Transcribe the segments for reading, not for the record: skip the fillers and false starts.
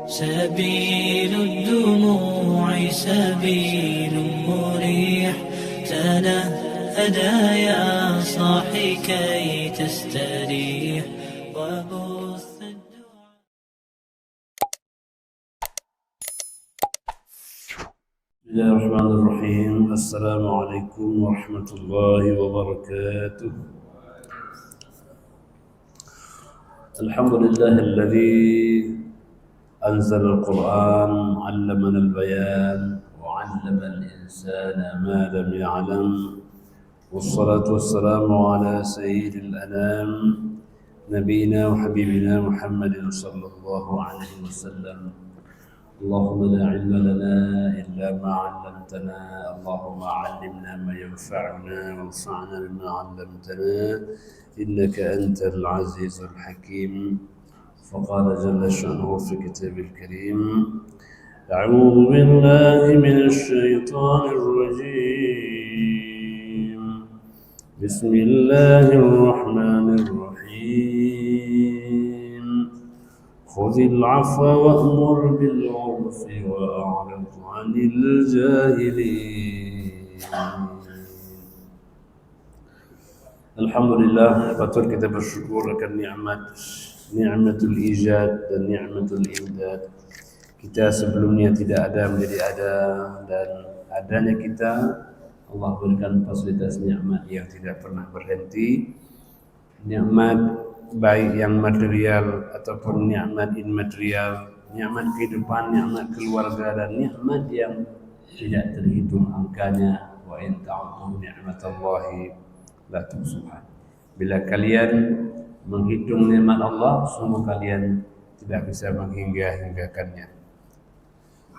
سبيل الدموع سبيل مريح، تنهدى يا صاحي كي تستريح وبث الدعاء. بسم الله الرحمن الرحيم. السلام عليكم ورحمة الله وبركاته. الحمد لله الذي أنزل القرآن، علمنا البيان وعلم الإنسان ما لم يعلم، والصلاة والسلام على سيد الأنام نبينا وحبيبنا محمد صلى الله عليه وسلم. اللهم لا علم لنا إلا ما علمتنا، اللهم علمنا ما ينفعنا وانفعنا بما علمتنا، إنك أنت العزيز الحكيم. فقال جل شأنه في كتاب الكريم: أعوذ بالله من الشيطان الرجيم، بسم الله الرحمن الرحيم. خذ العفو وأمر بالعرف وأعرض عن الجاهلين. Alhamdulillah, patut kita bersyukur akan nikmatul ijad dan nikmatul imdad. Kita sebelumnya tidak ada menjadi ada, dan adanya kita Allah berikan fasilitas nikmat yang tidak pernah berhenti. Nikmat baik yang material ataupun nikmat immaterial, nikmat kehidupan, nikmat keluarga, dan nikmat yang tidak terhitung angkanya. Wa in ta'uddu ni'matallahi la tuhsuha. Bila kalian menghitung nikmat Allah, sungguh kalian tidak bisa menghingga-hinggakannya.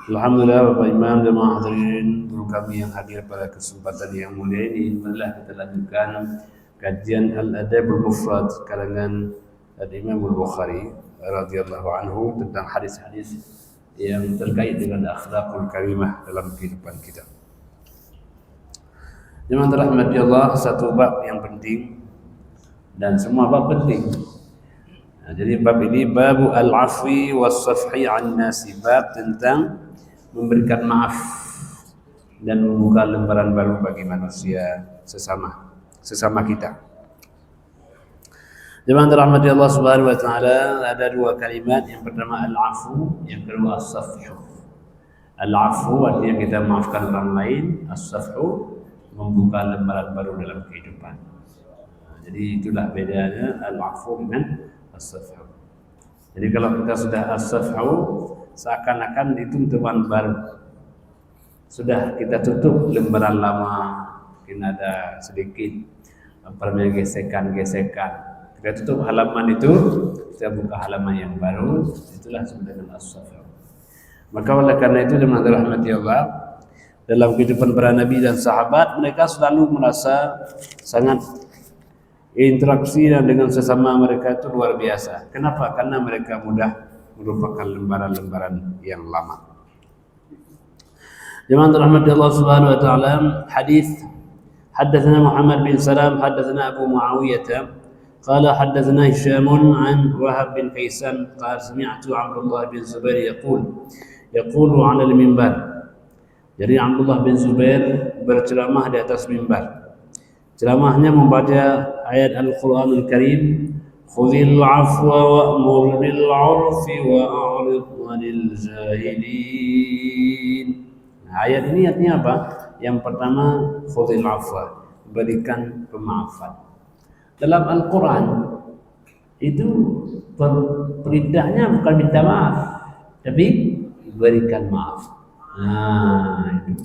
Alhamdulillah, Bapak Imam, jemaah hadirin, guru kami yang hadir pada kesempatan yang mulia ini, marilah kita lanjutkan kajian Al-Adab Al-Mufrad karangan Al-Imam Al-Bukhari radhiyallahu anhu tentang hadis-hadis yang terkait dengan akhlakul karimah dalam kehidupan kita. Jemaah rahmati Allah, satu bab yang penting, dan semua bab penting. Jadi bab ini babu al-afwi was-safhi 'an nasi, bab tentang memberikan maaf dan membuka lembaran baru bagi manusia sesama kita. Jemaah rahmati Allah Subhanahu wa taala, ada dua kalimat, yang pertama al-afu, yang kedua as-safhu. Al-afu artinya kita maafkan orang lain, as-safhu membuka lembaran baru dalam kehidupan. Jadi itulah bedanya al-afu dengan as-safhu. Jadi kalau kita sudah as-safhu, seakan-akan itu teman baru. Sudah kita tutup lembaran lama, mungkin ada sedikit gesekan-gesekan. Kita tutup halaman itu, kita buka halaman yang baru. Itulah sebenarnya as-safhu. Maka oleh karena itu, jemaah rahmati Allah, dalam kehidupan para nabi dan sahabat, mereka selalu merasa sangat interaksi dengan sesama mereka itu luar biasa. Kenapa? Karena mereka mudah merupakan lembaran-lembaran yang lama. Jemaah rahmati Allah Subhanahu wa taala, hadis haddatsana Muhammad bin Salam haddatsana Abu Muawiyah qala haddatsana Hisham an Wahab bin Kaisan qala sami'tu Abdullah bin Zubair yaqulu 'ala al-minbar. Jadi Abdullah bin Zubair berceramah di atas mimbar. Ceramahnya membaca ayat Al-Quranul Karim, khudhil afwa wa'mur bil 'urfi wa'rid 'anil jahilin. Nah, ayat ini artinya apa? Yang pertama, khudhil afwa, berikan pemaafan. Dalam Al-Quran itu perintahnya bukan minta maaf, tapi berikan maaf. Nah, itu.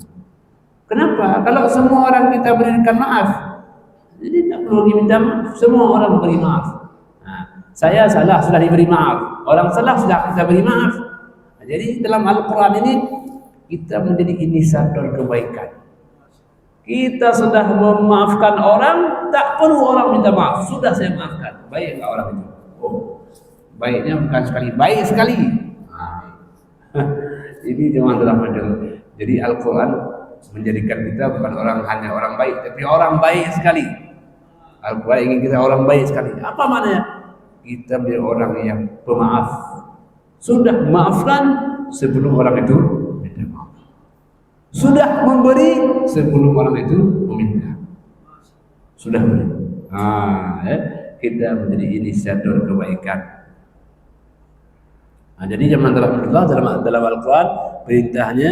Kenapa? Kalau semua orang kita berikan maaf, jadi tak perlu diminta maaf. Semua orang beri maaf. Nah, saya salah, sudah diberi maaf. Orang salah, sudah kita beri maaf. Nah, jadi dalam Al-Quran ini kita menjadi inisiator kebaikan. Kita sudah memaafkan orang, tak perlu orang minta maaf. Sudah saya maafkan. Baik enggak orang itu? Oh, baiknya bukan sekali, baik sekali. Ini cuma rahmatullah. Jadi Al-Quran menjadikan kita bukan hanya orang baik, tapi orang baik sekali. Al-Quran ingin kita orang baik sekali. Apa maknanya? Kita menjadi orang yang pemaaf. Sudah maafkan sebelum orang itu minta maaf. Sudah memberi sebelum orang itu meminta. Sudah beri. Kita menjadi inisiator kebaikan. Jadi zaman dalam Al-Quran perintahnya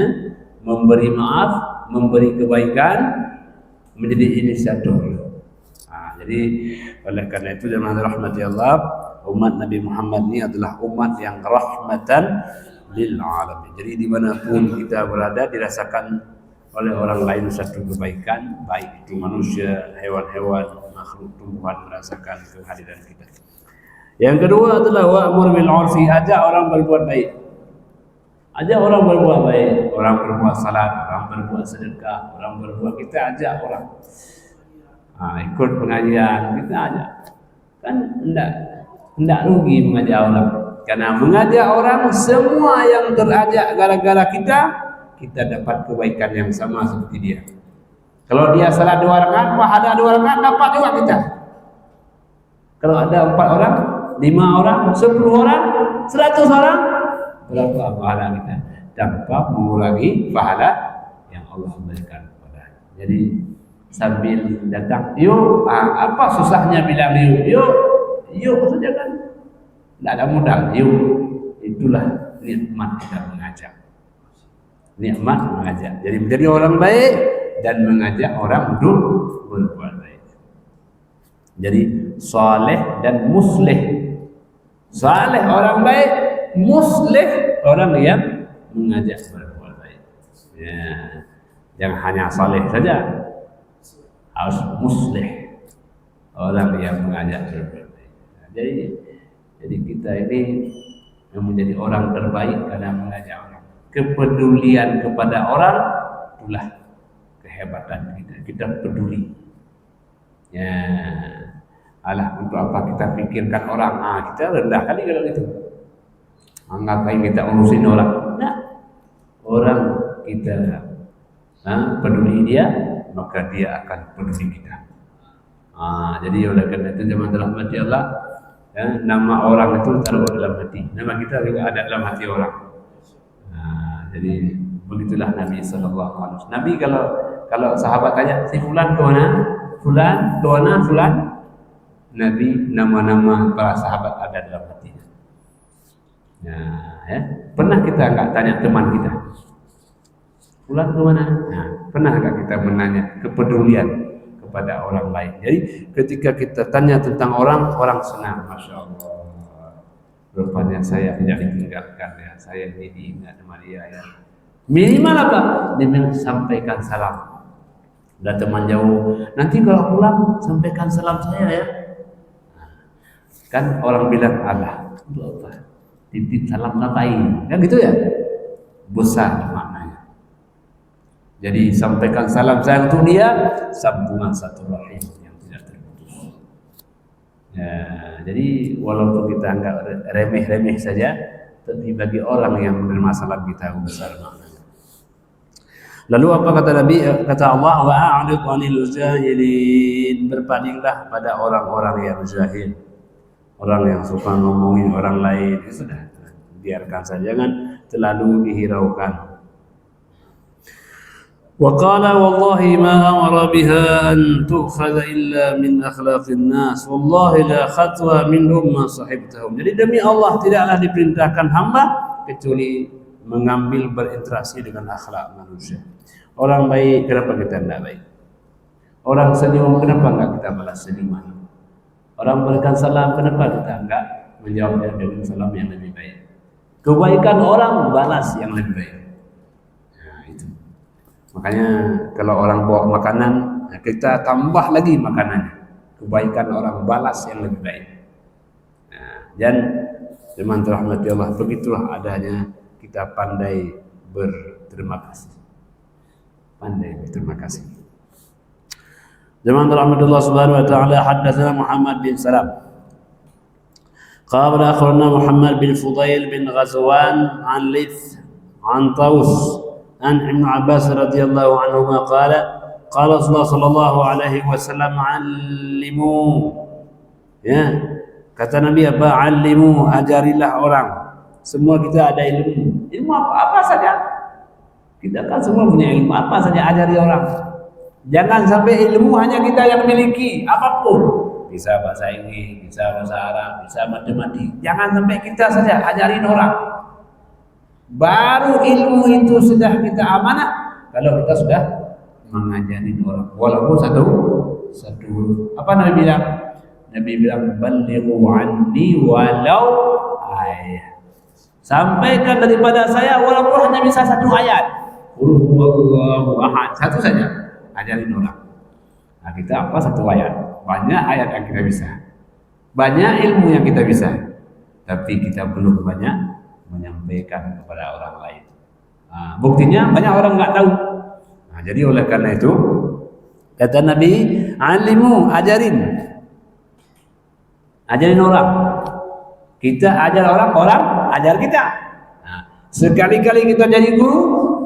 memberi maaf, memberi kebaikan, menjadi inisiator. Jadi oleh karena itu zaman rahmati Allah, umat Nabi Muhammad ini adalah umat yang rahmatan lil alamin. Jadi dimanapun kita berada dirasakan oleh orang lain satu kebaikan, baik itu manusia, hewan-hewan, makhluk tumbuhan merasakan kehadiran kita. Yang kedua adalah wa'mur bil 'urfi, ajak orang berbuat baik. Ajak orang berbuat baik, orang berbuat salat, orang berbuat sedekah, orang berbuat, kita ajak orang. Ikut pengajian kita ajak. Kan enggak rugi mengajak orang. Karena mengajak orang semua yang terajak gara-gara kita dapat kebaikan yang sama seperti dia. Kalau dia salat 2 rakaat, pahala 2 rakaat dapat juga kita. Kalau ada 4 orang, 5 orang, 10 orang, 100 orang, berapa pahala kita? Dapat mengurangi pahala yang Allah berikan kepada. Jadi sambil datang, yuk, apa susahnya bilang yuk saja kan? Tidak ada modal, yuk. Itulah nikmat kita mengajak. Nikmat mengajak. Jadi menjadi orang baik dan mengajak orang untuk berbuat baik. Jadi saleh dan muslih. Saleh orang baik, muslih orang yang mengajak berbuat baik. Ya, jangan hanya saleh saja, harus muslih, orang yang mengajak berbuat baik. Jadi kita ini yang menjadi orang terbaik karena mengajak orang. Kepedulian kepada orang itulah kehebatan kita. Kita peduli. Ya, untuk apa kita pikirkan orang? Kita rendah kali kalau gitu. Ngapain kita urusin orang? Nah, orang kita peduli dia, maka dia akan peduli kita. Jadi oleh karena itu zaman dalam hati Allah, nama orang itu taruh dalam hati. Nama kita juga ada dalam hati orang. Jadi begitulah Nabi Sallallahu Alaihi Wasallam. Nabi kalau sahabat tanya, si fulan ke mana? Fulan ke mana? Fulan. Nabi nama-nama para sahabat ada dalam hatinya. Pernah kita enggak tanya teman kita? Fulan ke mana? Pernah enggak kita menanya kepedulian kepada orang lain? Jadi ketika kita tanya tentang orang senang, masya Allah. Rupanya saya tidak ditinggalkan ya, saya ini diingat sama dia ya. Minimal apa? Dia sampaikan salam. Udah teman jauh, nanti kalau pulang sampaikan salam saya ya. Kan orang bilang, Allah, itu apa? Titip salam ngapain? Kan gitu ya? Besar maknanya. Jadi sampaikan salam saya untuk dia, sambungan satu rahim yang tidak terputus. Jadi walaupun kita anggap remeh-remeh saja, tapi bagi orang yang menerima salam kita besar maknanya. Lalu apa kata Nabi? Kata Allah, wa'a'rid 'anil jahilin, berpalinglah pada orang-orang yang jahil. Orang yang suka ngomongin orang lain, sudah biarkan saja, jangan terlalu dihiraukan. وقال والله ما أمر بها أن تؤخذ إلا من أخلاق الناس والله لا خطوة منهم ما صحبتهم. Jadi demi Allah tidaklah diperintahkan hamba kecuali mengambil berinteraksi dengan akhlak manusia. Orang baik, kenapa kita tidak baik? Orang senyum, kenapa enggak kita balas senyuman? Orang berikan salam, kenapa kita enggak menjawabnya dengan salam yang lebih baik? Kebaikan orang balas yang lebih baik. Makanya kalau orang bawa makanan, kita tambah lagi makanannya. Kebaikan orang balas yang lebih baik. Dan teman rahmati Allah, begitulah adanya kita pandai berterima kasih. Pandai berterima kasih. Teman rahmati Allah Subhanahu wa taala, haddatsana Muhammad bin Salam. Qala akhbarana Muhammad bin Fudail bin Ghazwan an Lith an Taus عن ابن عباس رضي الله عنهما قال رسول الله صلى الله عليه وسلم علموا, ya kata Nabi apa? Alimu, ajarilah orang, Semua kita ada ilmu. Ilmu apa saja. Kita kan semua punya ilmu, apa saja ajari orang. Jangan sampai ilmu hanya kita yang miliki, apapun. Bisa bahasa Inggris, bisa bahasa Arab, bisa matematik. Jangan sampai kita saja ajarin orang. Baru ilmu itu sudah kita amanah kalau kita sudah mengajarin orang. Walaupun satu apa Nabi bilang? Nabi bilang balighu anni walau ayat. Sampaikan daripada saya walaupun hanya bisa satu ayat. Qul huwallahu ahad. Satu saja ajarin orang. Nah, kita apa satu ayat? Banyak ayat yang kita bisa. Banyak ilmu yang kita bisa. Tapi kita belum banyak menyampaikan kepada orang lain. Nah, buktinya banyak orang nggak tahu. Nah, jadi oleh karena itu kata Nabi, alimu, ajarin orang. Kita ajar orang, orang ajar kita. Nah, sekali-kali kita jadi guru,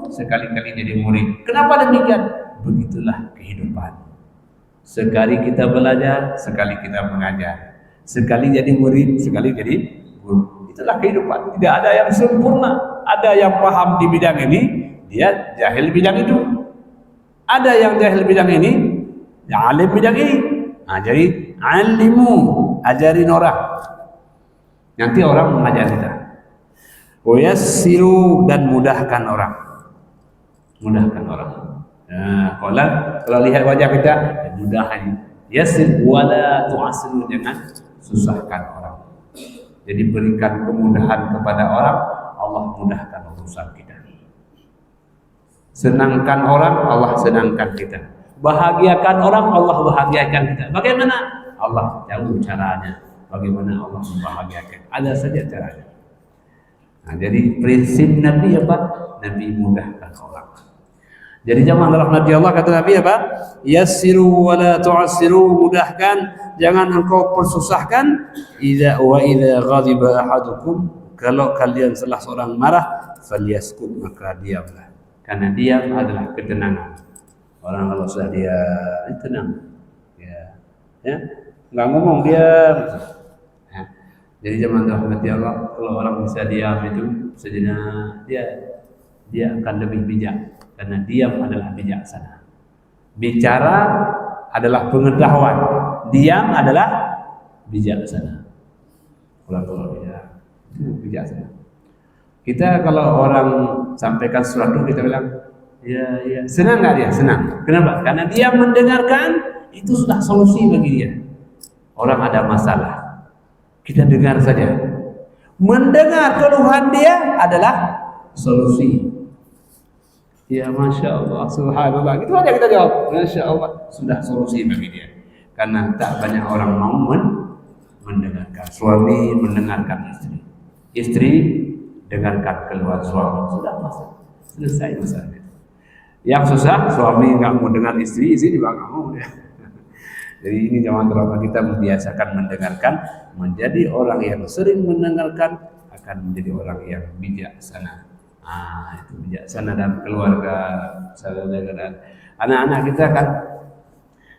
sekali-kali jadi murid. Kenapa demikian? Begitulah kehidupan. Sekali kita belajar, sekali kita mengajar. Sekali jadi murid, sekali jadi guru. Itulah kehidupan. Tidak ada yang sempurna. Ada yang paham di bidang ini, dia jahil bidang itu. Ada yang jahil bidang ini, yang alim bidang ini. Nah, jadi alimu, ajarin orang. Nanti orang mengajar kita. Wayassiru, dan mudahkan orang. Mudahkan orang. Nah, kalau lihat wajah kita, mudahan. Yassir wala tu'assiru, jangan susahkan orang. Jadi berikan kemudahan kepada orang, Allah mudahkan urusan kita. Senangkan orang, Allah senangkan kita. Bahagiakan orang, Allah bahagiakan kita. Bagaimana? Allah tahu caranya. Bagaimana Allah membahagiakan? Ada saja caranya. Nah, jadi prinsip Nabi apa? Nabi mudahkan orang. Jadi jamaah rahmati Allah, kata Nabi apa? Yassiru wa la tu'assiru, mudahkan, jangan engkau persusahkan. Idza ghadiba ahadukum, kalau kalian salah seorang marah, falyaskut, maka diamlah. Karena diam adalah ketenangan. Orang kalau sudah diam, tenang. Ya. Enggak ngomong, diam. Ya. Jadi jamaah rahmati Allah, kalau orang bisa diam itu sejenak, dia akan lebih bijak. Karena diam adalah bijaksana. Bicara adalah pengetahuan. Diam adalah bijaksana. Kalau itu bijaksana. Kita kalau orang sampaikan sesuatu, kita bilang, ya. Senang nggak dia? Senang. Kenapa? Karena dia mendengarkan, itu sudah solusi bagi dia. Orang ada masalah, kita dengar saja. Mendengar keluhan dia adalah solusi. Ya, Masya Allah, Subhanallah. Itu aja kita jawab, Masya Allah, sudah solusi bagi dia. Karena tak banyak orang mau mendengarkan. Suami mendengarkan istri, istri dengarkan keluhan suami. Sudah selesai masalah. Yang susah, suami nggak mau dengar istri juga nggak mau. Jadi ini jangan terlalu kita membiasakan mendengarkan. Menjadi orang yang sering mendengarkan akan menjadi orang yang bijaksana. Itu bijaksana dalam keluarga, saudara-saudara. Anak-anak kita kan,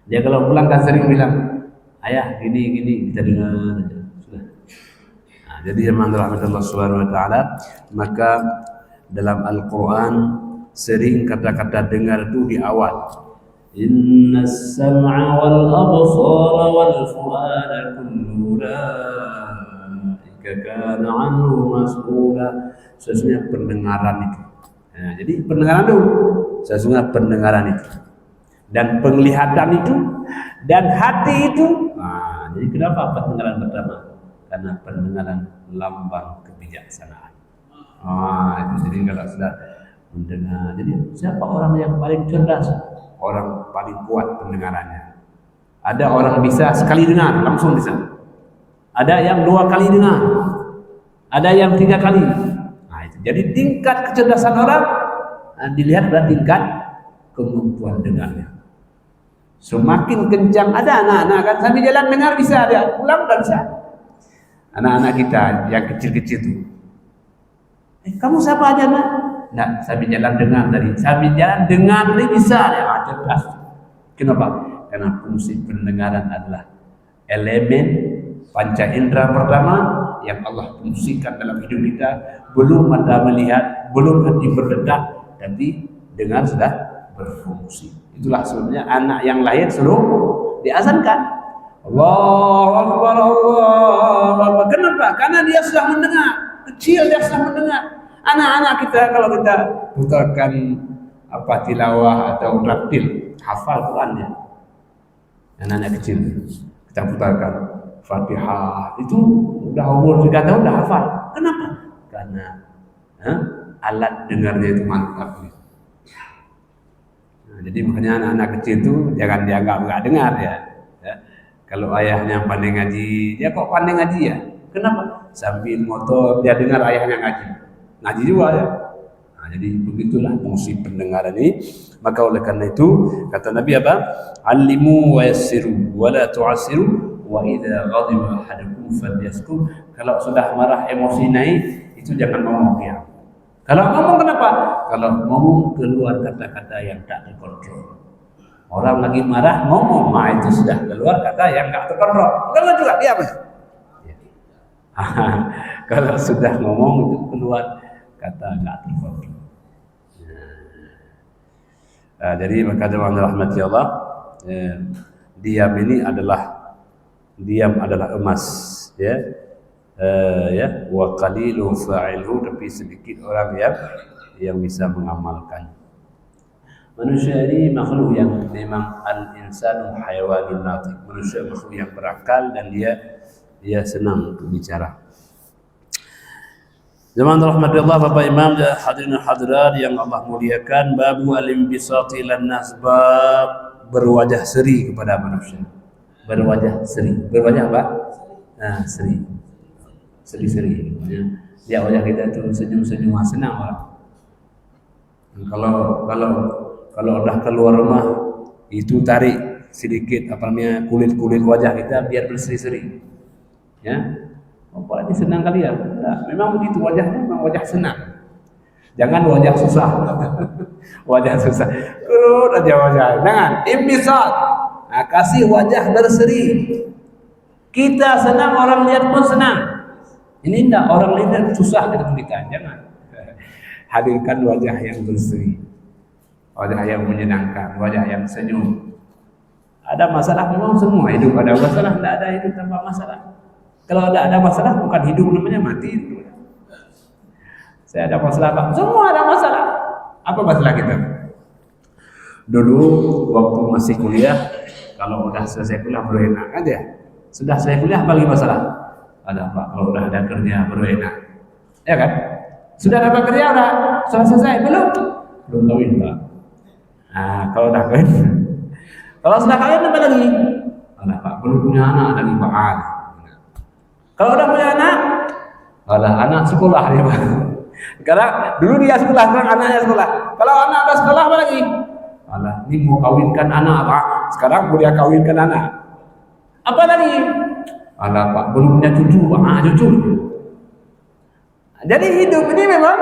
dia kalau pulang kan sering bilang, ayah gini, kita dengar aja. Sudah. Jadi zaman Allah Subhanahu Wa Taala, maka dalam Al-Quran sering kata-kata dengar itu di awal. Inna as-sam'a wal absara wal fu'ada kullu ulaika kana 'anhu mas'ula. Sesungguhnya pendengaran itu. Nah, jadi pendengaran itu, sesungguhnya pendengaran itu, dan penglihatan itu, dan hati itu. Nah, jadi kenapa pendengaran pertama? Karena pendengaran lambang kebijaksanaan. Jadi kalau sudah mendengar, jadi siapa orang yang paling cerdas? Orang paling kuat pendengarannya. Ada orang bisa sekali dengar langsung bisa. Ada yang 2 kali dengar. Ada yang 3 kali. Jadi tingkat kecerdasan orang dilihat dari tingkat kemampuan dengarnya. Semakin kencang, ada anak-anak kan sambil jalan dengar bisa, dia pulang dan bisa. Anak-anak kita yang kecil-kecil itu, kamu siapa aja nak? Nah, sambil jalan dengar tadi, sambil jalan dengar tadi bisa dia cerdas. Kenapa? Karena fungsi pendengaran adalah elemen panca indera pertama yang Allah fungsikan dalam hidup kita. Belum mata melihat, belum hati berdetak, tapi dengar sudah berfungsi. Itulah sebabnya anak yang lahir selalu diazankan. Allahu Akbar, Allahu Akbar. Kenapa? Karena dia sudah mendengar. Kecil dia sudah mendengar. Anak-anak kita kalau kita putarkan tilawah atau rattil, hafal Quran dia. Anak-anak kecil kita putarkan Fatihah itu udah umur 3 tahun udah hafal. Kenapa? Karena alat dengarnya itu mantap. Nah, jadi makanya anak-anak kecil itu jangan dianggap nggak dengar ya. Kalau ayahnya pandai ngaji, dia kok pandai ngaji ya? Kenapa? Sambil motor dia dengar ayahnya ngaji juga ya. Nah, jadi begitulah fungsi pendengaran ini. Maka oleh karena itu kata Nabi apa? Allimu wa yassiru wa la tu'assiru wa idza ghadiba ahadukum falyaskum. Kalau sudah marah emosi naik itu jangan ngomong ya. Kalau ngomong kenapa? Kalau ngomong keluar kata-kata yang tak dikontrol. Orang lagi marah ngomong, itu sudah keluar kata yang tak terkontrol. Kalau juga diam. Kalau sudah ngomong itu keluar kata tak terkontrol. Jadi maka jemaah rahmati Allah, diam adalah emas, ya. Wa qalilu fa'ilhu, tapi sedikit orang yang bisa mengamalkan. Manusia ini makhluk yang memang al-insanu hayawanun natiq. Manusia makhluk yang berakal dan dia senang untuk bicara. Zaman rahmatullah Bapak Imam, hadirin hadirat yang Allah muliakan, babu al-inbisati lan nas, bab berwajah seri kepada manusia. Berwajah seri. Berwajah apa? Seri. Seri-seri. Ya wajah kita itu senyum-senyum senang orang. Kalau udah keluar rumah itu tarik sedikit kulit wajah kita biar berseri-seri. Ya. Apa ini senang kali ya? Nah, memang begitu wajahnya, memang wajah senang. Jangan wajah susah. Wajah susah. Kurut aja wajah. Jangan imbisat. Kasih wajah berseri. Kita senang, orang lihat pun senang. Ini enggak, orang lihat susah kita. Jangan. Hadirkan wajah yang berseri. Wajah yang menyenangkan, wajah yang senyum. Ada masalah memang semua hidup ada masalah, tidak ada hidup tanpa masalah. Kalau ada masalah bukan hidup, namanya mati. Saya ada masalah apa? Semua ada masalah. Apa masalah kita? Dulu waktu masih kuliah, kalau udah selesai kuliah baru enak aja. Sudah selesai kuliah bagi masalah. Ada apa? Kalau udah ada kerja baru enak. Ya kan? Sudah dapat kerja udah selesai belum? Belum kawin, Pak. Kalau udah kawin, kalau sudah kawin apa lagi? Pak, belum punya anak lagi, Pak. Kalau udah punya anak sekolah dia, Pak. Karena dulu dia sekolah, sekarang anaknya sekolah. Kalau anak udah sekolah apa lagi? Ini mau kawinkan anak, Pak. Sekarang mau dia kawinkan anak. Apa lagi? Pak, belum punya cucu, Pak. Cucu. Jadi hidup ini memang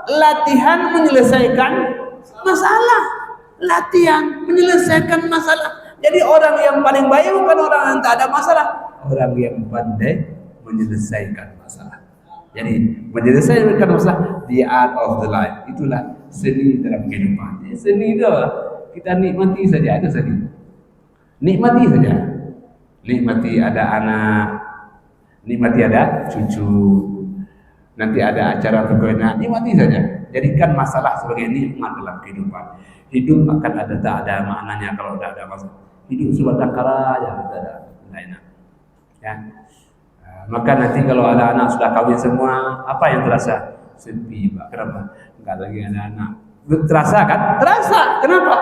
latihan menyelesaikan masalah. Latihan menyelesaikan masalah. Jadi orang yang paling baik bukan orang yang tak ada masalah, orang yang pandai menyelesaikan masalah. Jadi menyelesaikan masalah, the art of the life. Itulah seni dalam kehidupan. Seni itu kita nikmati saja, ada seni. Nikmati saja. Nikmati ada anak, nikmati ada cucu, nanti ada acara perkawinan, nikmati saja. Jadikan masalah sebagai nikmat dalam kehidupan. Hidup akan tak ada maknanya kalau tidak ada masalah. Hidup sebatang kara aja, tidak ada, tidak enak. Ya. Maka nanti kalau ada anak sudah kawin semua, apa yang terasa? Sepi, Pak. Kenapa? Enggak lagi ada anak. Terasa kan? Terasa. Kenapa?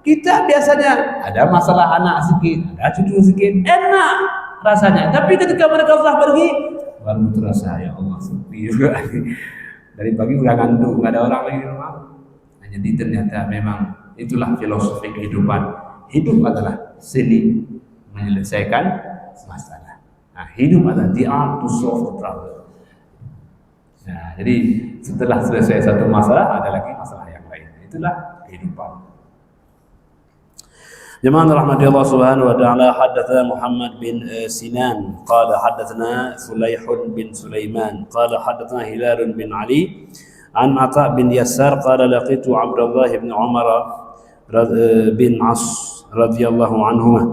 Kita biasanya ada masalah anak sedikit, ada cucu sedikit, enak rasanya. Tapi ketika mereka sudah pergi, baru terasa, ya Allah, sepi juga. Dari pagi udah ngantuk, nggak ada orang lagi di rumah. Jadi ternyata memang itulah filosofi kehidupan. Hidup adalah seni menyelesaikan masalah. Hidup adalah the art to solve the problem. Jadi setelah selesai satu masalah, ada lagi masalah yang lain. Itulah kehidupan. جماعة رحمة الله سبحانه وتعالى حدثنا محمد بن سنان قال حدثنا فليح بن سليمان قال حدثنا هلال بن علي عن عطاء بن يسار قال لقيت عبد الله بن عمر بن عاص radhiyallahu anhuma.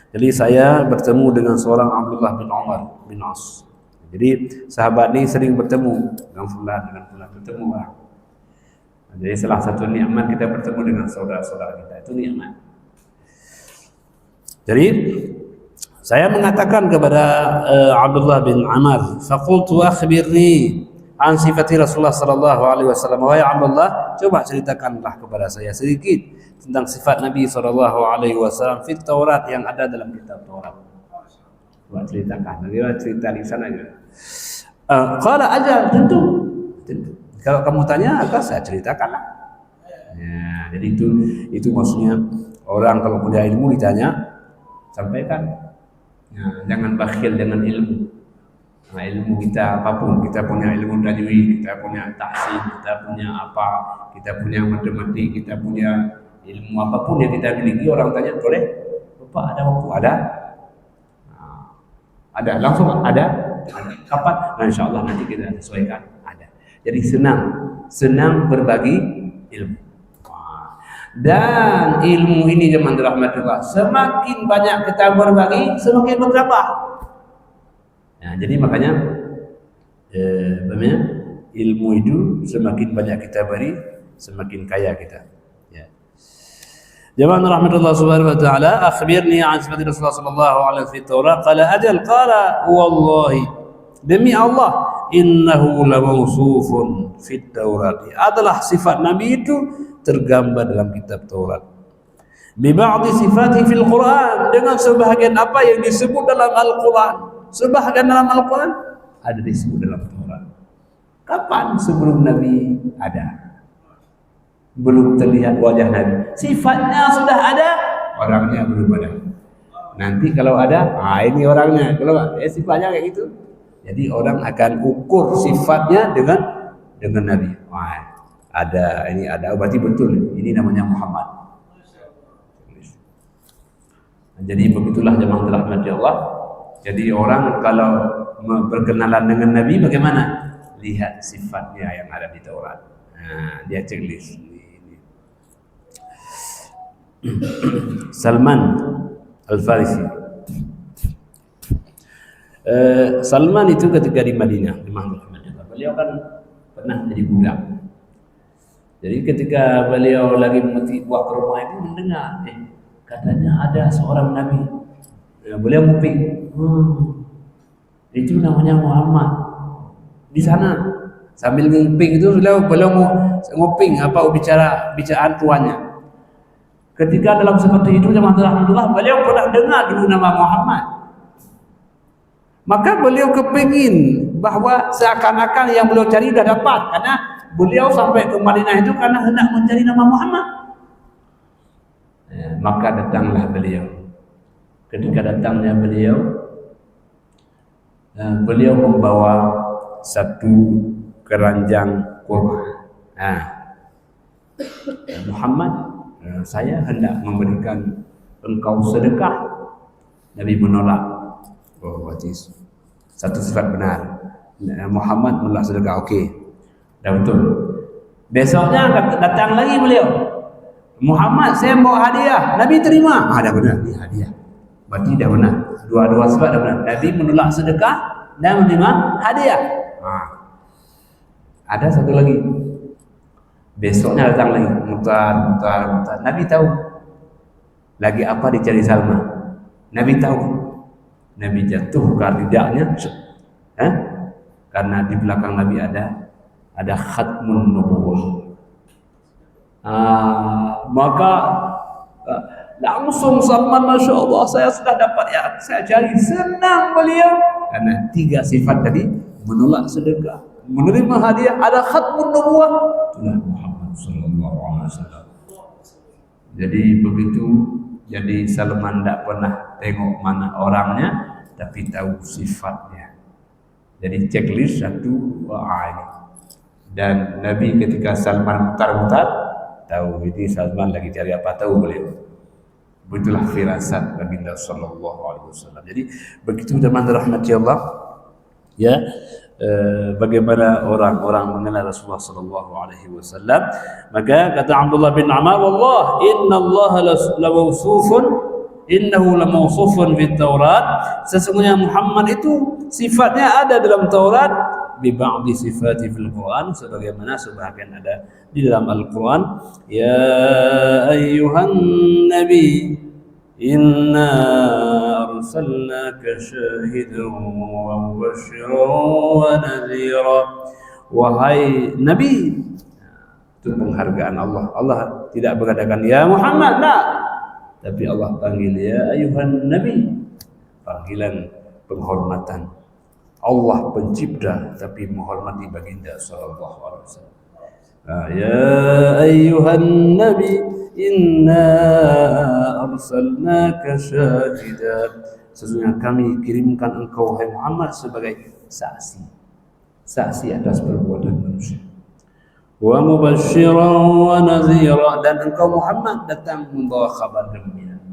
Jadi saya bertemu dengan seorang Abdullah bin Umar bin As. Jadi sahabat ini sering bertemu dengan fulan bertemu orang. Jadi salah satu nikmat kita bertemu dengan saudara-saudara kita, itu nikmat. Jadi saya mengatakan kepada Abdullah bin Amr, faqultu akhbirni an sifati Rasulullah sallallahu alaihi wasallam. Wahai Abdullah, coba ceritakanlah kepada saya sedikit tentang sifat Nabi sallallahu alaihi wasallam fit Taurat yang ada dalam kitab Taurat. Coba ceritakan. Bagaimana cerita di sana juga. Qala ajal, tentu. Kalau kamu tanya, akan saya ceritakanlah. Ya, jadi itu maksudnya orang kalau punya ilmu ditanya, sampaikan. Ya, jangan bakhil dengan ilmu. Nah, ilmu kita apapun, kita punya ilmu tajwid, kita punya tahsin, kita punya apa, kita punya matematik, kita punya ilmu apapun yang kita miliki, orang tanya, boleh? Bapak ada waktu? Ada? Nah, ada, langsung ada? Ada. Kapan? Nah, insya Allah nanti kita sesuaikan. Ada. Jadi senang berbagi ilmu. Dan ilmu ini zaman rahmatullah, semakin banyak kita berbagi, semakin bertambah. Nah, jadi makanya ilmu itu semakin banyak kita beri, semakin kaya kita. Ya. Jamaah rahmatullah subhanahu wa ta'ala, akhbirni an sifati Rasulullah sallallahu alaihi wasallam fi Taurat. Qala ajal, qala wallahi, demi Allah, innahu lamawsufun fi Taurat. Adalah sifat Nabi itu tergambar dalam kitab Taurat. Bi ba'dhi sifatihi fil Quran, dengan sebahagian apa yang disebut dalam Al-Quran. Sebahagian dalam Al-Quran ada disebut dalam Taurat. Kapan? Sebelum Nabi ada. Belum terlihat wajah Nabi. Sifatnya sudah ada, orangnya belum ada. Nanti kalau ada, ini orangnya. Kalau sifatnya kayak gitu. Jadi orang akan ukur sifatnya dengan Nabi. Ada, ini ada, berarti betul. Ini namanya Muhammad. Jadi begitulah jemaah rahmati Allah. Jadi orang kalau berkenalan dengan Nabi bagaimana? Lihat sifatnya yang ada di Taurat. Nah, dia checklist. Salman Al-Farisi. Salman itu ketika di Madinah, beliau kan pernah jadi budak. Jadi ketika beliau lagi buat ke rumah itu mendengar, katanya ada seorang Nabi. Beliau nguping, itu namanya Muhammad. Di sana sambil nguping itu beliau mau nguping apa bicaraan tuannya. Ketika dalam seperti itu jemaah rahmatullah, beliau pernah dengar dulu nama Muhammad. Maka beliau kepingin bahwa seakan-akan yang beliau cari sudah dapat, karena beliau sampai ke Madinah itu karena hendak mencari nama Muhammad. Maka datanglah beliau. Ketika datangnya beliau membawa satu keranjang kurma. Muhammad, saya hendak memberikan engkau sedekah. Nabi menolak. Berarti satu sifat benar. Muhammad menolak sedekah. Okey, dah betul. Besoknya datang lagi beliau. Muhammad, saya bawa hadiah. Nabi terima. Dah benar, ini hadiah. Berarti dah benar. Dua-dua sifat dah benar. Nabi menolak sedekah dan menerima hadiah. Ada satu lagi. Besoknya datang lagi, mutar. Nabi tahu lagi apa dicari Salman. Nabi tahu. Nabi jatuhkan lidahnya, karena di belakang Nabi ada khatmun nubuwah. Maka langsung Salman, Masya Allah, saya sudah dapat yang saya cari. Senang beliau karena tiga sifat tadi: menolak sedekah, menerima hadiah, ada khatmun nubuwah. Itulah Muhammad sallallahu alaihi wasallam. Jadi begitu. Jadi Salman tidak pernah tengok mana orangnya, tapi tahu sifatnya. Jadi checklist 1, 2 ini. Dan Nabi ketika Salman mutar-mutar, tahu ini Salman lagi cari apa, tahu beliau. Begitulah firasat baginda sallallahu alaihi wasallam. Jadi begitu zaman rahmati Allah, ya, bagaimana orang-orang mengenal Rasulullah sallallahu alaihi wasallam. Maka kata Abdullah bin Amr, "Wallah inna Allah innahu lamawsufun fit Taurat." Sesungguhnya Muhammad itu sifatnya ada dalam Taurat, bi ba'di sifati fil Quran, sebagaimana sebahagian ada di dalam Al-Quran. Ya ayyuhan nabi inna arsalnaka syahidan wa mubasysyiran wa nadhira. Wahai nabi, itu penghargaan Allah. Allah tidak mengatakan ya Muhammad, tak, tapi Allah panggil ya ayyuhan nabi, panggilan penghormatan. Allah pencipta tapi menghormati baginda sallallahu alaihi wasallam. Ya ayyuhan nabi inna arsalnaka syahidan, sesungguhnya kami kirimkan engkau wahai Muhammad sebagai saksi atas perbuatan manusia. Wa mubasysyiran wa nadhira, dan engkau Muhammad datang membawa kabar gembira,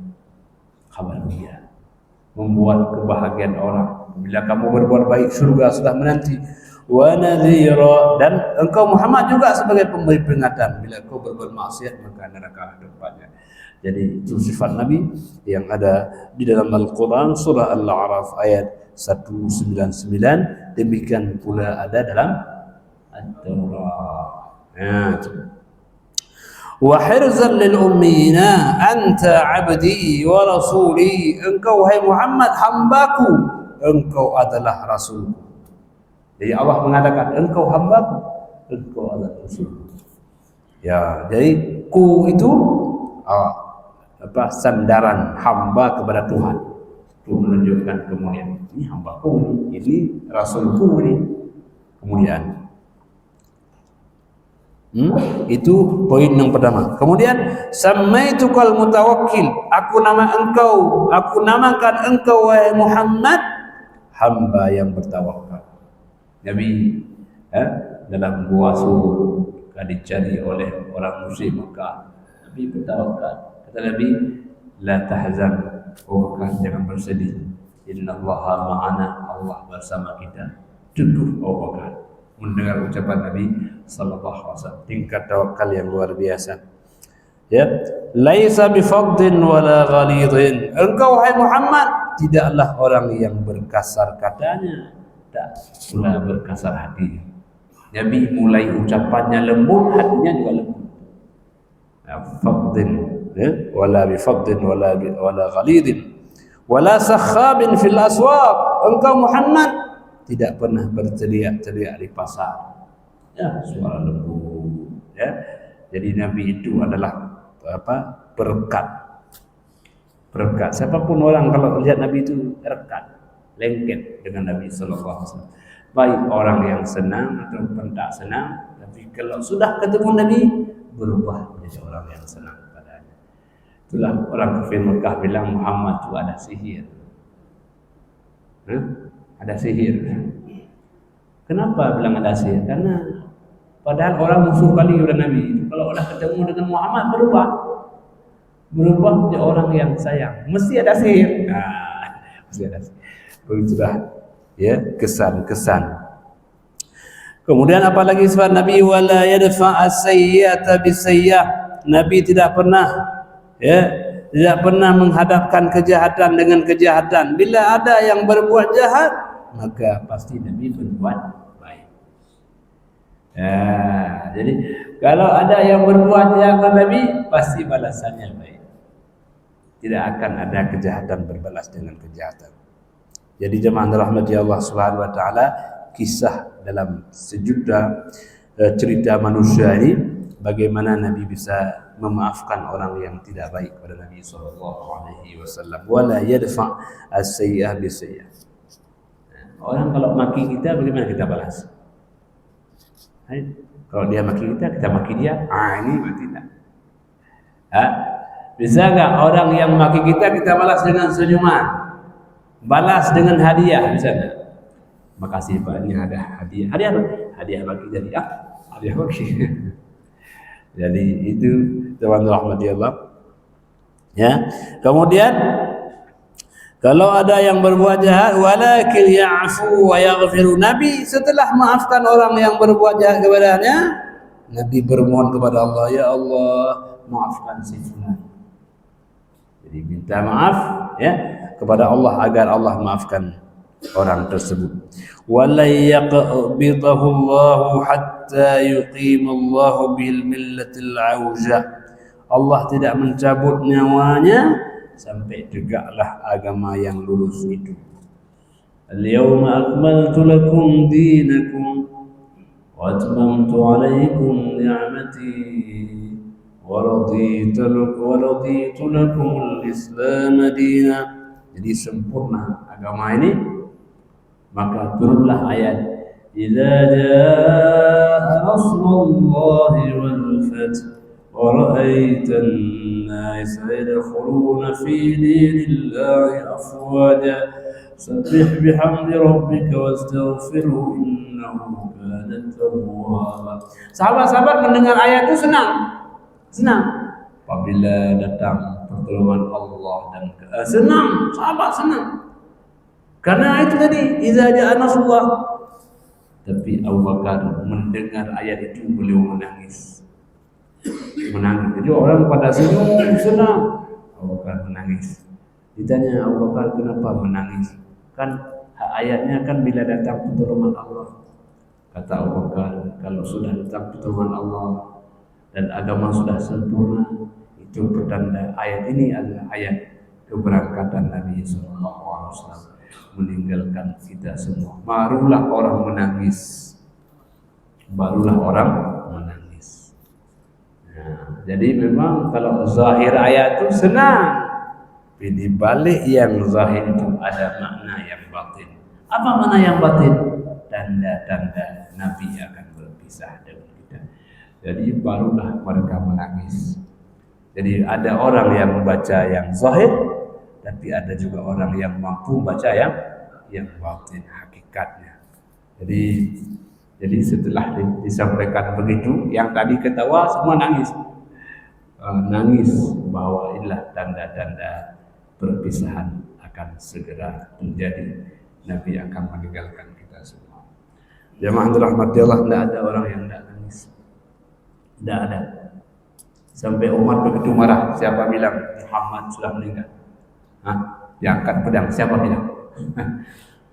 membuat kebahagiaan orang. Bila kamu berbuat baik, surga sudah menanti. Wa nadhira, dan engkau Muhammad juga sebagai pemberi peringatan. Bila kau berbuat maksiat, maka neraka depannya. Jadi itu sifat Nabi yang ada di dalam Al-Quran, surah Al-A'raf ayat 199. Demikian pula ada dalam At-Taurat. Wa hirzan lil ummiyina anta abdi wa rasuli, engkau wahai Muhammad hambaku, engkau adalah rasulku. Jadi Allah mengatakan engkau hambaku, engkau adalah rasulku. Ya, jadi ku itu sandaran hamba kepada Tuhan. Itu menunjukkan kemuliaan. Ini hambaku, ini rasulku, ini kemuliaan. Itu poin yang pertama. Kemudian samaitukal mutawakkil, aku namakan engkau wahai Muhammad hamba yang bertawakal. Nabi dalam gua Sur dicari oleh orang musyrik Mekah, Nabi bertawakal. Kata Nabi, la tahzan, oh Mekah jangan bersedih, innallaha ma'ana, Allah bersama kita. Cukup oh Mekah. Mendengar ucapan Nabi sallallahu alaihi wasallam, tingkat tawakal yang luar biasa. Ya, laisa bifadhin wala ghalidhin, engkau wahai Muhammad tidaklah orang yang berkasar katanya, tak pula berkasar hati. Nabi mulai ucapannya lembut, hatinya juga lembut. Fadhin, wala bifadhin wala ghalidhin, wala sakhabin fil aswaq, engkau Muhammad tidak pernah berteriak-teriak di pasar. Ya, suara lembut. Ya, jadi Nabi itu adalah berkat. Siapapun orang kalau lihat Nabi itu rekat, lengket dengan Nabi sallallahu alaihi wasallam. Baik orang yang senang ataupun tak senang, tapi kalau sudah ketemu Nabi berubah menjadi orang yang senang padanya. Itulah orang kafir Mekah bilang Muhammad itu ada sihir. Ada sihir. Kenapa bilang ada sihir? Karena padahal orang musuh kali udah Nabi, kalau udah ketemu dengan Muhammad berubah menjadi orang yang sayang. Mesti ada sihir. Mesti ada sihir. Begitulah ya kesan-kesan. Kemudian apalagi sifat Nabi, wala yadfa as-sayyi'ata bis-sayyi'ah. Nabi tidak pernah menghadapkan kejahatan dengan kejahatan. Bila ada yang berbuat jahat, maka pasti Nabi berbuat baik. Jadi kalau ada yang berbuat jahat kepada Nabi, pasti balasannya baik. Tidak akan ada kejahatan berbalas dengan kejahatan. Jadi jemaah rahmati Allah Subhanahu wa taala, kisah dalam sejuta cerita manusia ini, bagaimana Nabi bisa memaafkan orang yang tidak baik kepada Nabi sallallahu alaihi wasallam. Wala yadfa as-sayyi'ah bis-sayyi'ah. Orang kalau maki kita, bagaimana kita balas? Kalau dia maki kita maki dia. Ini berarti tidak. Bisa enggak orang yang maki kita balas dengan senyuman? Balas dengan hadiah, bisa enggak? Makasih Pak, ini ada hadiah. Hadiah apa? Hadiah bagi jadi hadiah bagi. Jadi itu teman rahmati Allah. Ya. Kemudian kalau ada yang berbuat jahat, walakin ya'fu wa yaghfiru. Nabi setelah maafkan orang yang berbuat jahat kepadanya, Nabi bermohon kepada Allah, ya Allah, maafkan si fulan. Jadi minta maaf ya kepada Allah agar Allah maafkan orang tersebut. Wala yaqbidahu Allah hatta yuqima Allah bil millatil auja. Allah tidak mencabut nyawanya sampai tegaklah agama yang lurus itu. Al-yawma akmaltu lakum dinakum wa atmamtu alaykum ni'mati wa raditu lakum al-islam dina. Jadi sempurna agama ini, maka turunlah ayat idza jaa nasrullahi wal fath ورأيت الناس يدخلون في دين الله أفواجا سبح بحمد ربك واستغفره إنه كان توابا. Sahabat-sahabat mendengar ayat itu senang apabila datang pertolongan Allah dan senang, sahabat senang karena itu tadi idza jaa nasrullah. Tapi Abu Bakar mendengar ayat itu beliau menangis. Jadi orang pada senang, Abu Bakar menangis. Ditanya Abu Bakar kenapa menangis? Kan ayatnya kan bila datang pertolongan Allah. Kata Abu Bakar, kalau sudah datang pertolongan Allah dan agama sudah sempurna, itu pertanda ayat ini adalah ayat keberangkatan Nabi sallallahu alaihi wasallam meninggalkan kita semua. Barulah orang menangis. Jadi memang kalau zahir ayat itu senang, tapi di balik yang zahir itu ada makna yang batin. Apa makna yang batin? Tanda-tanda Nabi akan berpisah dengan kita. Jadi barulah mereka menangis. Jadi ada orang yang membaca yang zahir, tapi ada juga orang yang mampu baca yang batin hakikatnya. Jadi setelah disampaikan begitu, yang tadi ketawa semua nangis. Nangis bahwa inilah tanda-tanda perpisahan akan segera terjadi. Nabi akan meninggalkan kita semua. Jamaah dirahmati Allah, tidak ada orang yang tidak nangis. Tidak ada. Sampai Umar begitu marah, siapa bilang Muhammad sudah meninggal? Diangkat pedang, siapa bilang?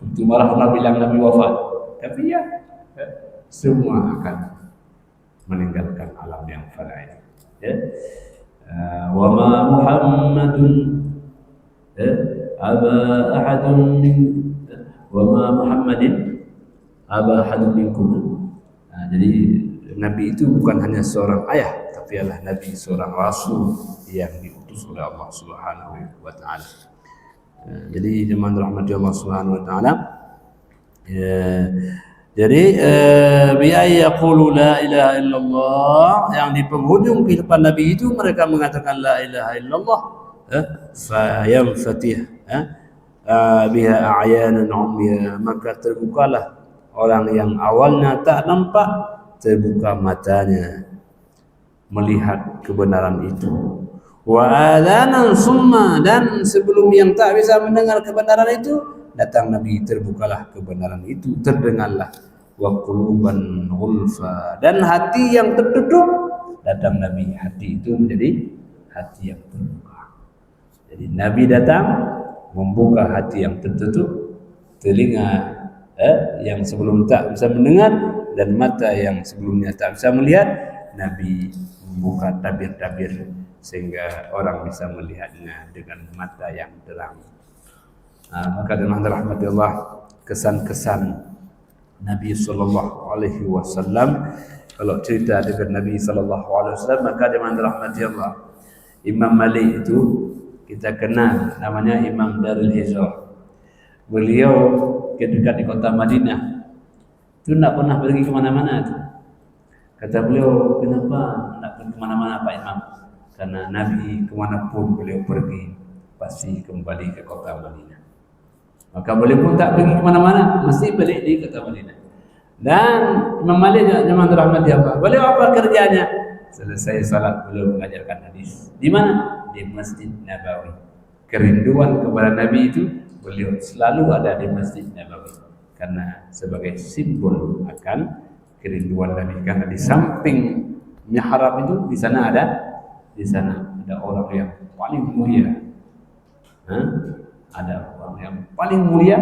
Begitu marah Umar bilang Nabi wafat. Tapi ya, semua akan meninggalkan alam yang fana ini. Ya. Wa ma Muhammadun aba ahadun min wa ma Muhammadin aba ahadun minkum. Jadi Nabi itu bukan hanya seorang ayah, tapi adalah Nabi seorang rasul yang diutus oleh Allah Subhanahu wa taala. Jadi jemaah rahmati Allah Subhanahu wa taala. Jadi bi'ay yaqulu la ilaha illallah, yang di penghujung kehidupan Nabi itu mereka mengatakan la ilaha illallah, fa yanfatih biha a'yanan umya, maka terbukalah orang yang awalnya tak nampak, terbuka matanya melihat kebenaran itu. Wa adzanan summa, dan sebelum yang tak bisa mendengar kebenaran itu, datang Nabi, terbukalah kebenaran itu, terdengarlah. Wa quluban ghulfa, dan hati yang tertutup, datang Nabi, hati itu menjadi hati yang terbuka. Jadi Nabi datang membuka hati yang tertutup, telinga yang sebelum tak bisa mendengar, dan mata yang sebelumnya tak bisa melihat. Nabi membuka tabir-tabir sehingga orang bisa melihatnya dengan mata yang terang. Maka dengan rahmat Allah, kesan-kesan Nabi sallallahu alaihi wasallam, kalau cerita dengan Nabi sallallahu alaihi wasallam, maka dengan rahmat Allah, Imam Malik itu kita kenal, namanya Imam Darul Hijrah. Beliau ketika di kota Madinah itu tidak pernah pergi ke mana-mana. Kata beliau, kenapa tidak pergi ke mana-mana Pak Imam? Karena Nabi kemanapun beliau pergi pasti kembali ke kota Madinah. Maka beliau pun tak pergi ke mana-mana, mesti balik di kota Madinah. Dan Imam Malik zaman rahmati Allah, beliau apa kerjanya? Selesai salat beliau mengajarkan hadis. Di mana? di Masjid Nabawi. Kerinduan kepada Nabi itu beliau selalu ada di Masjid Nabawi karena sebagai simbol akan kerinduan Nabi. Karena di samping mihrab itu di sana ada orang yang paling mulia. Ada orang yang paling mulia,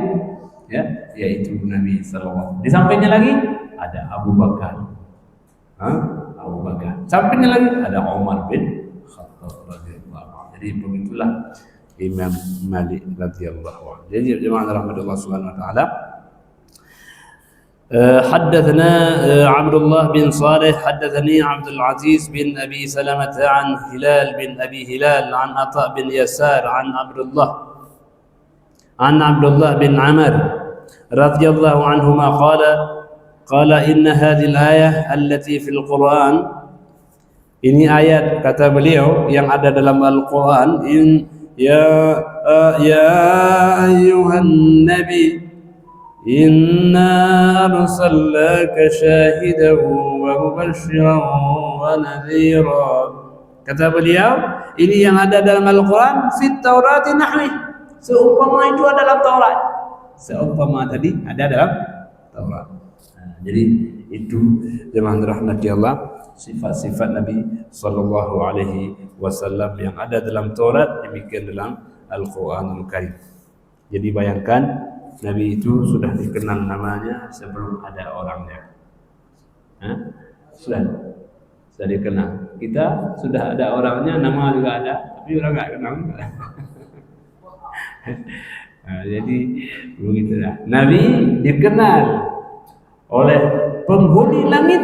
ya, yaitu Nabi sallallahu. Di sampingnya lagi ada Abu Bakar. Abu Bakar. Sampingnya lagi ada Umar bin Khattab radhiyallahu anhu. Jadi begitulah Imam Malik radhiyallahu anhu. Jadi jemaah rahmatullah subhanahu wa taala. حدثنا عبد الله بن صالح حدثني عبد العزيز بن أبي سلمة عن هلال بن أبي هلال عن عطاء بن يسار عن عبد الله بن عمر رضي الله عنهما قال إن هذه الآية التي في القرآن ini ayat kata beliau yang ada dalam Al-Quran ya ayyuhan nabi inna arsalnaka syahidan wa mubasysyiran wa nadhira. Kata beliau, ini yang ada dalam Al-Quran fit Taurati nahwi. Seumpama itu ada dalam Taurat. Seumpama tadi ada dalam Taurat. Jadi itu jemaah rahmati Allah, sifat-sifat Nabi sallallahu alaihi wasallam yang ada dalam Taurat demikian dalam Al-Qur'anul Karim. Jadi bayangkan Nabi itu sudah dikenal namanya sebelum ada orangnya. Sudah dikenal. Kita sudah ada orangnya, nama juga ada, tapi orang nggak kenal. Jadi begitulah. Nabi dikenal oleh penghuni langit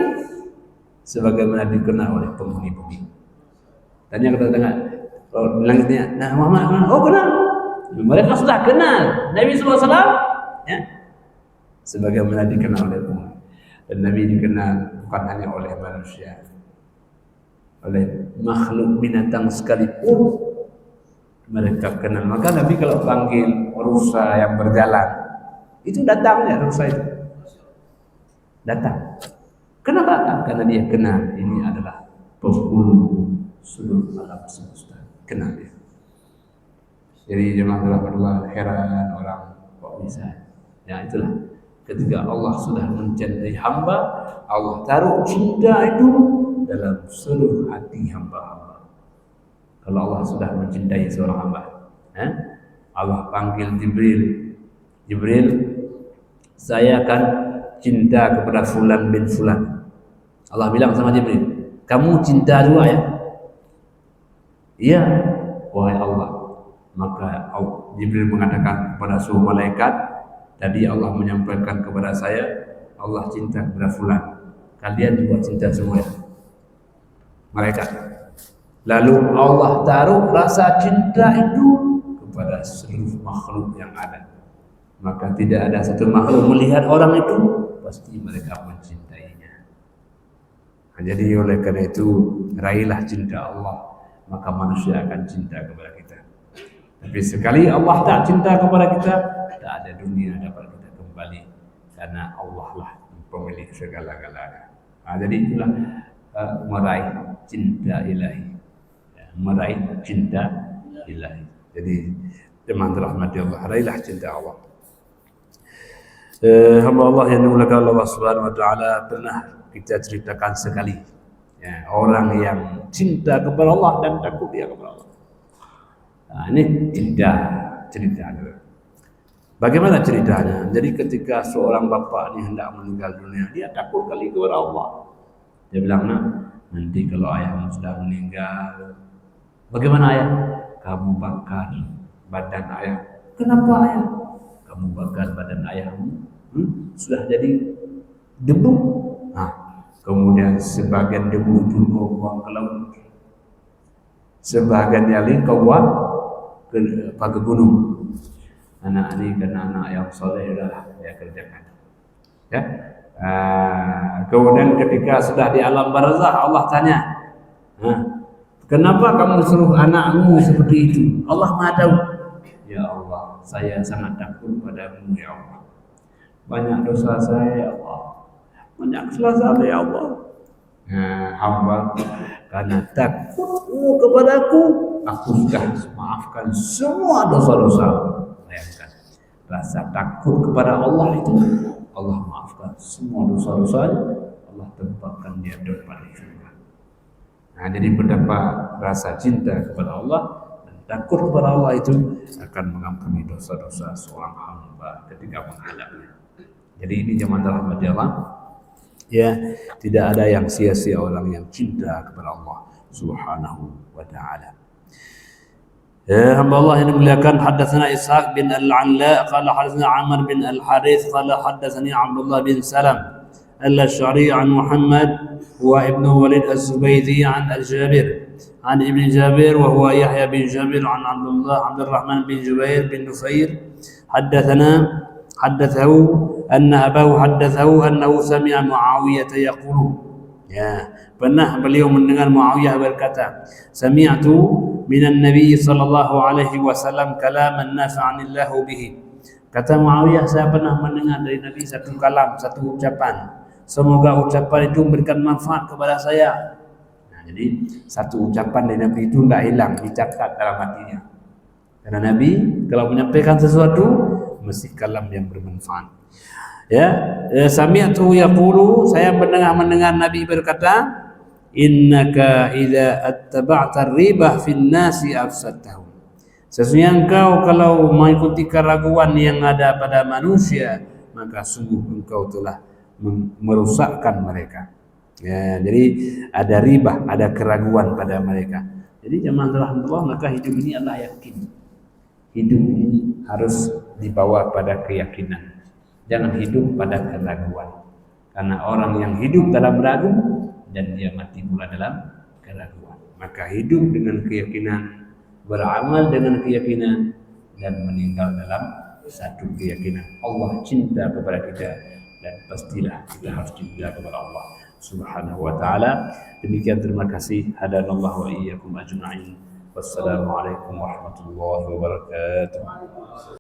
sebagaimana dikenal oleh penghuni bumi. Tanya kita dengar langitnya, nah Muhammad, oh kenal. Mereka sudah kenal Nabi SAW, ya, sebagaimana dikenal oleh penghuni. Dan Nabi dikenal bukan hanya oleh manusia, oleh makhluk binatang sekalipun mereka kenal. Maka Nabi kalau panggil rusa yang berjalan, itu datangnya rusa itu. Datang. Kenapa? Karena dia kenal ini adalah penghulu seluruh alam semesta. Kenal dia. Jadi jemaah Allah heran orang kok bisa. Ya itulah. Ketika Allah sudah mencintai hamba, Allah taruh cinta itu dalam seluruh hati hamba-hamba. Kalau Allah sudah mencintai seorang hamba, Allah panggil Jibril, saya akan cinta kepada fulan bin fulan. Allah bilang sama Jibril, kamu cinta juga ya? Iya, wahai Allah. Maka Jibril mengatakan kepada seluruh malaikat, tadi Allah menyampaikan kepada saya, Allah cinta kepada fulan. Kalian juga cinta semua ya? Malaikat. Lalu Allah taruh rasa cinta itu kepada seluruh makhluk yang ada. Maka tidak ada satu makhluk melihat orang itu, pasti mereka mencintainya. Jadi oleh karena itu, raihlah cinta Allah, maka manusia akan cinta kepada kita. Tapi sekali Allah tak cinta kepada kita, tak ada dunia dapat kita kembali, karena Allah lah pemilik segala-galanya. Jadi itulah meraih cinta ilahi, meraih cinta ilahi. Jadi teman rahmati Allah, raihlah cinta Allah. Hamba Allah yang dimuliakan Allah Subhanahu wa taala, pernah kita ceritakan sekali ya, orang yang cinta kepada Allah dan takut dia kepada Allah. Nah, ini cerita. Bagaimana ceritanya? Jadi ketika seorang bapak ini hendak meninggal dunia, dia takut kali kepada Allah. Dia bilang, nanti kalau ayahmu sudah meninggal, bagaimana ayah? Kamu bakar badan ayah. Kenapa ayah? Kamu bakar badan ayahmu, sudah jadi debu. Kemudian sebagian debu itu kau buang ke laut, sebagian lagi kau buang ke gunung. Anak ini karena anak yang soleh adalah dia kerjakan. Ya. Kemudian ketika sudah di alam barzah, Allah tanya, kenapa kamu suruh anakmu seperti itu? Allah Maha tahu. Ya Allah, saya sangat takut padamu ya Allah. Banyak dosa saya ya Allah, banyak kesalahan saya ya Allah. Hamba karena takutmu kepadaku, aku sudah maafkan semua dosa-dosa. Bayangkan, rasa takut kepada Allah itu, Allah maafkan semua dosa-dosa, Allah tempatkan dia depan surga. Nah, jadi berdapat rasa cinta kepada Allah dan takut kepada Allah itu akan mengampuni dosa-dosa seorang hamba ketika menghadapnya. Jadi ini zaman rahmat Allah. Ya, tidak ada yang sia-sia orang yang cinta kepada Allah Subhanahu wa taala. Ya, hamba Allah yang dimuliakan, haddatsana Ishaq bin Al-Alla qala haddatsana Amr bin Al-Harith qala haddatsani Abdullah bin Salam al-Ash'ari an Muhammad wa ibn Walid az-Zubaydi an al-Jabir عن ابن جابر وهو يحيى بن جابر عن عبد الرحمن بن جبير بن نفير حدثه أن أباه حدثه أنه سمع معاوية يقول ya pernah beliau mendengar Muawiyah berkata sami'tu minan nabi sallallahu alaihi wasallam kalaman nafa'anillahu bihi. Kata Muawiyah, saya pernah mendengar dari Nabi satu kalam, satu ucapan, semoga ucapan itu memberikan manfaat kepada saya. Jadi satu ucapan dari Nabi itu tidak hilang, dicatat dalam hatinya. Karena Nabi kalau menyampaikan sesuatu mesti kalam yang bermanfaat. Ya, sami'tu yaqulu, saya mendengar Nabi berkata, innaka idza attaba'ta ribah fin nasi afsadtahu. Sesungguhnya engkau kalau mengikuti keraguan yang ada pada manusia, maka sungguh engkau telah merusakkan mereka. Ya, jadi ada ribah, ada keraguan pada mereka. Jadi jemaah rahmatullah, maka hidup ini adalah yakin. Hidup ini harus dibawa pada keyakinan. Jangan hidup pada keraguan. Karena orang yang hidup dalam ragu dan dia mati pula dalam keraguan. Maka hidup dengan keyakinan, beramal dengan keyakinan, dan meninggal dalam satu keyakinan. Allah cinta kepada kita dan pastilah kita harus cinta kepada Allah Subhanahu wa taala. Demikian, terima kasih. Hadanallahu wa iyyakum ajma'in. Wassalamualaikum warahmatullahi wabarakatuh.